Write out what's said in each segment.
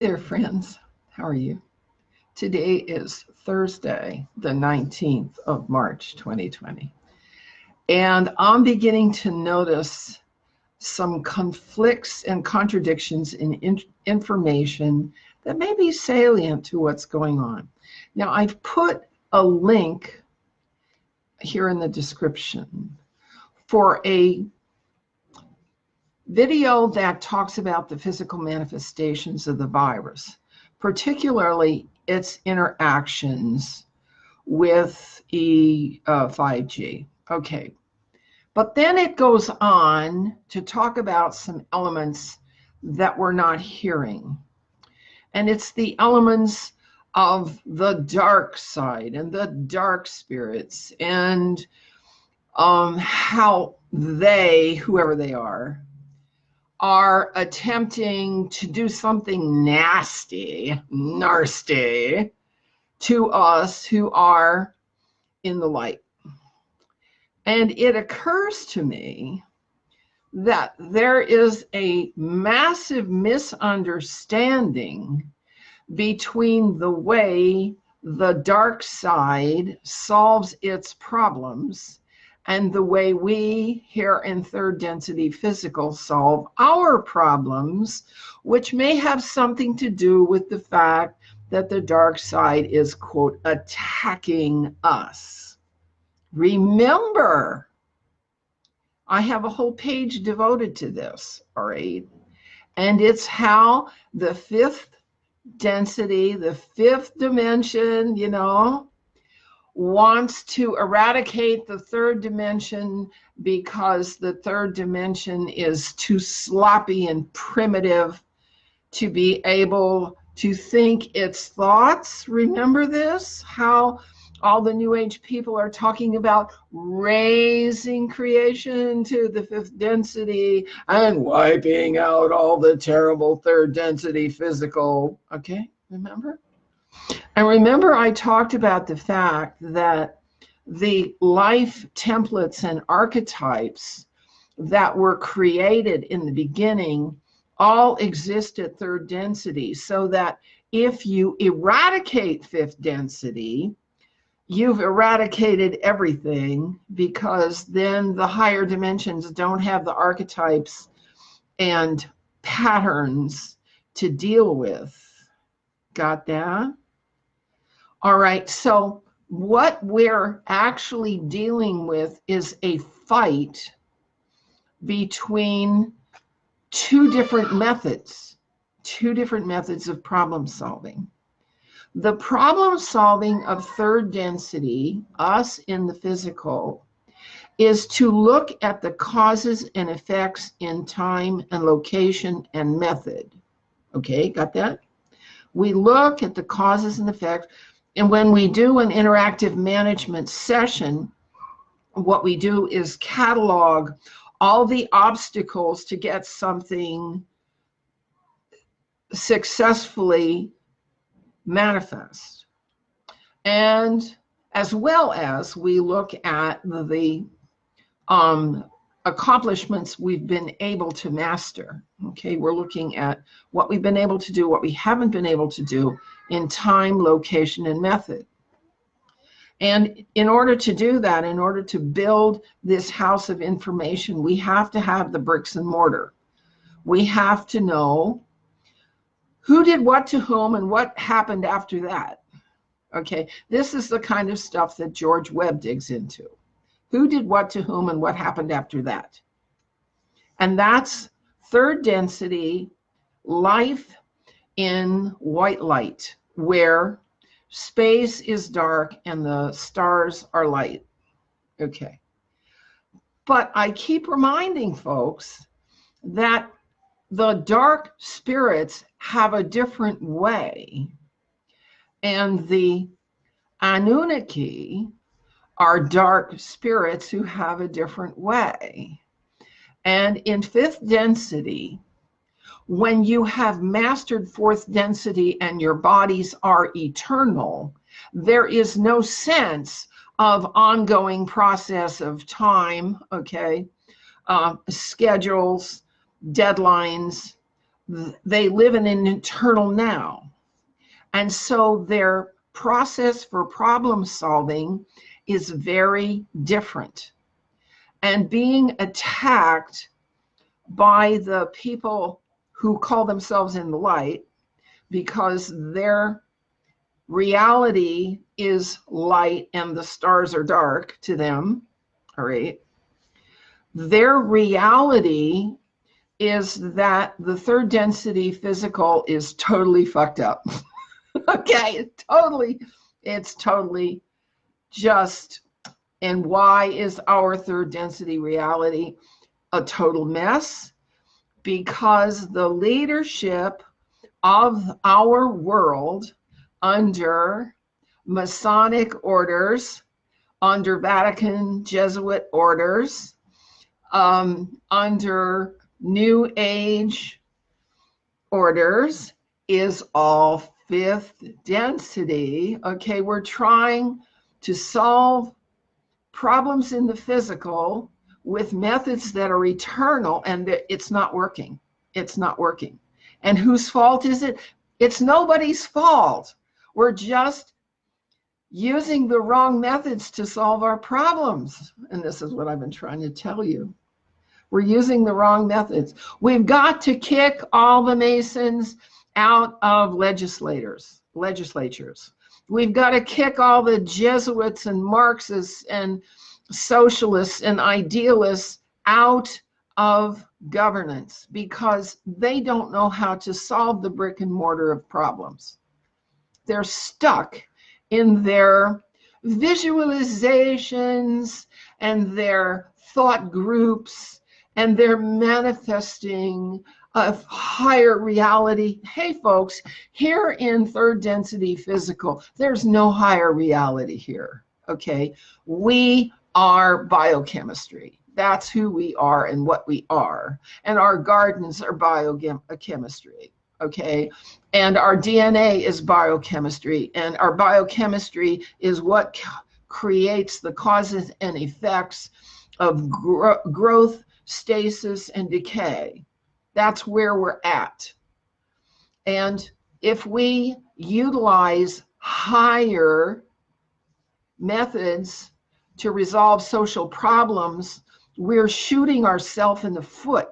There, friends. How are you? Today is Thursday, the 19th of March, 2020. And I'm beginning to notice some conflicts and contradictions in information that may be salient to what's going on. Now, I've put a link here in the description for a video that talks about the physical manifestations of the virus, particularly its interactions with 5G. Okay. But then it goes on to talk about some elements that we're not hearing. And it's the elements of the dark side and the dark spirits and how they, whoever they are attempting to do something nasty to us who are in the light. And it occurs to me that there is a massive misunderstanding between the way the dark side solves its problems and the way we here in third density physical solve our problems, which may have something to do with the fact that the dark side is, quote, attacking us. Remember, I have a whole page devoted to this, all right? And it's how the fifth density, the fifth dimension, wants to eradicate the third dimension because the third dimension is too sloppy and primitive to be able to think its thoughts. Remember this? How all the New Age people are talking about raising creation to the fifth density and wiping out all the terrible third density physical. Okay, remember? And remember, I talked about the fact that the life templates and archetypes that were created in the beginning all exist at third density, so that if you eradicate fifth density, you've eradicated everything, because then the higher dimensions don't have the archetypes and patterns to deal with. Got that? All right, so what we're actually dealing with is a fight between two different methods of problem solving. The problem solving of third density, us in the physical, is to look at the causes and effects in time and location and method. Okay, got that? We look at the causes and effects. And when we do an interactive management session, what we do is catalog all the obstacles to get something successfully manifest. And as well as we look at the accomplishments we've been able to master. Okay, we're looking at what we've been able to do, what we haven't been able to do in time, location, and method. And in order to do that, in order to build this house of information, we have to have the bricks and mortar. We have to know who did what to whom and what happened after that. Okay, this is the kind of stuff that George Webb digs into. Who did what to whom and what happened after that? And that's third density life in white light, where space is dark and the stars are light. Okay. But I keep reminding folks that the dark spirits have a different way, and the Anunnaki are dark spirits who have a different way. And in fifth density, when you have mastered fourth density and your bodies are eternal, there is no sense of ongoing process of time, okay, schedules, deadlines, they live in an eternal now. And so their process for problem solving is very different. And being attacked by the people who call themselves in the light, because their reality is light and the stars are dark to them, all right? Their reality is that the third density physical is totally fucked up. Okay, it's totally just. And why is our third density reality a total mess? Because the leadership of our world under Masonic orders, under Vatican Jesuit orders, under New Age orders is all fifth density. Okay, we're trying to solve problems in the physical with methods that are eternal, and it's not working. It's not working. And whose fault is it? It's nobody's fault. We're just using the wrong methods to solve our problems. And this is what I've been trying to tell you. We're using the wrong methods. We've got to kick all the Masons out of legislatures. We've got to kick all the Jesuits and Marxists and socialists and idealists out of governance, because they don't know how to solve the brick and mortar of problems. They're stuck in their visualizations and their thought groups and their manifesting of higher reality. Hey folks, here in third density physical, there's no higher reality here, okay? We are biochemistry. That's who we are and what we are. And our gardens are biochemistry, okay? And our DNA is biochemistry. And our biochemistry is what creates the causes and effects of growth, stasis, and decay. That's where we're at. And if we utilize higher methods to resolve social problems, we're shooting ourselves in the foot,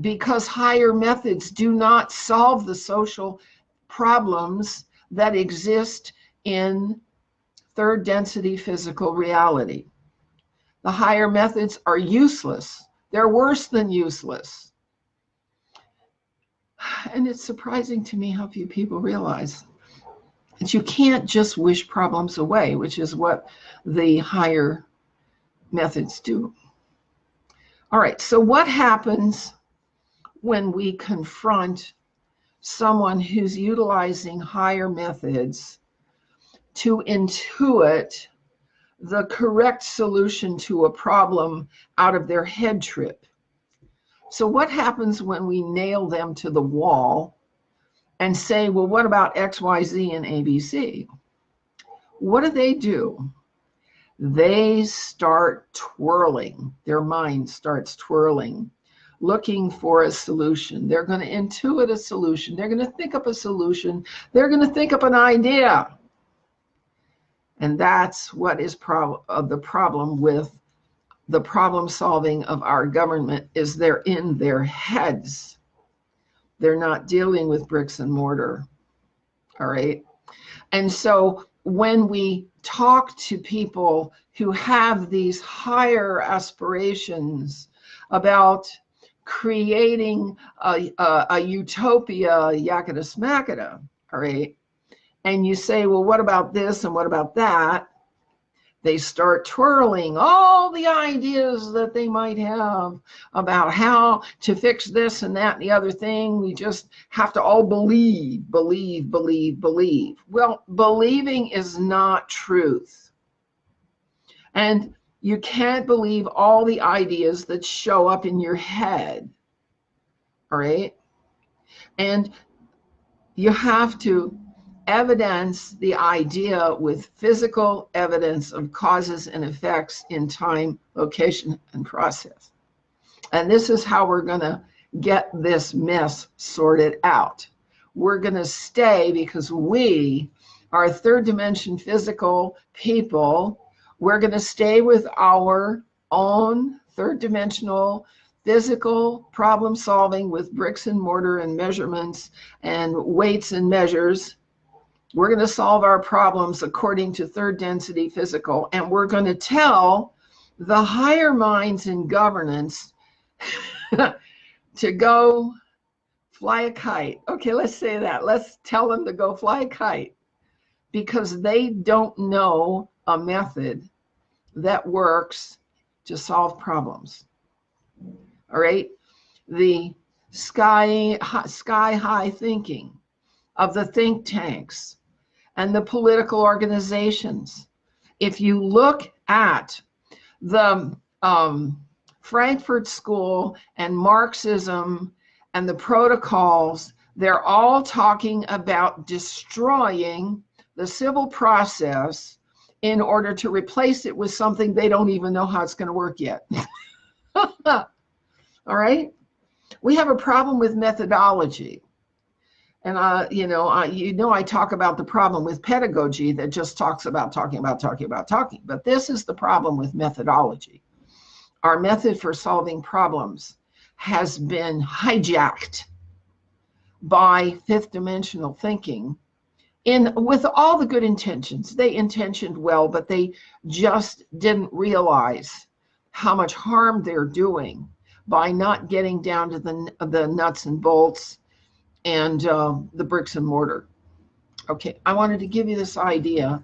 because higher methods do not solve the social problems that exist in third density physical reality. The higher methods are useless. They're worse than useless. And it's surprising to me how few people realize that you can't just wish problems away, which is what the higher methods do. All right, so what happens when we confront someone who's utilizing higher methods to intuit the correct solution to a problem out of their head trip? So what happens when we nail them to the wall and say, well, what about X, Y, Z, and ABC? What do? They start twirling. Their mind starts twirling, looking for a solution. They're going to intuit a solution. They're going to think up a solution. They're going to think up an idea. And that's what is the problem with the problem solving of our government, is they're in their heads. They're not dealing with bricks and mortar. All right. And so when we talk to people who have these higher aspirations about creating a utopia, yakata smackata, all right, and you say, well, what about this and what about that? They start twirling all the ideas that they might have about how to fix this and that and the other thing. We just have to all believe. Well, believing is not truth. And you can't believe all the ideas that show up in your head, all right? And you have to evidence the idea with physical evidence of causes and effects in time, location, and process. And this is how we're going to get this mess sorted out. We're going to stay because we are third dimension physical people. We're going to stay with our own third dimensional physical problem solving with bricks and mortar and measurements and weights and measures. We're going to solve our problems according to third density physical, and we're going to tell the higher minds in governance to go fly a kite. Okay, let's say that. Let's tell them to go fly a kite because they don't know a method that works to solve problems. All right? The sky high thinking of the think tanks and the political organizations. If you look at the Frankfurt School and Marxism and the protocols, they're all talking about destroying the civil process in order to replace it with something they don't even know how it's going to work yet. All right? We have a problem with methodology. And I talk about the problem with pedagogy that just talks about talking. But this is the problem with methodology. Our method for solving problems has been hijacked by fifth dimensional thinking with all the good intentions. They intentioned well, but they just didn't realize how much harm they're doing by not getting down to the nuts and bolts and the bricks and mortar. Okay, I wanted to give you this idea,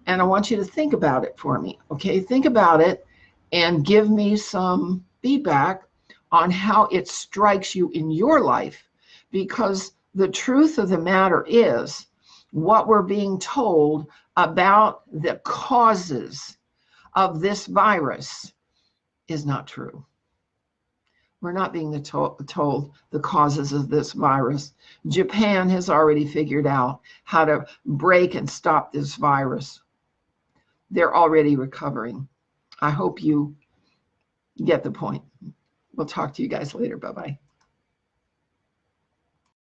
and I want you to think about it for me. Okay, think about it and give me some feedback on how it strikes you in your life, because the truth of the matter is what we're being told about the causes of this virus is not true. We're not being told the causes of this virus. Japan has already figured out how to break and stop this virus. They're already recovering. I hope you get the point. We'll talk to you guys later. Bye-bye.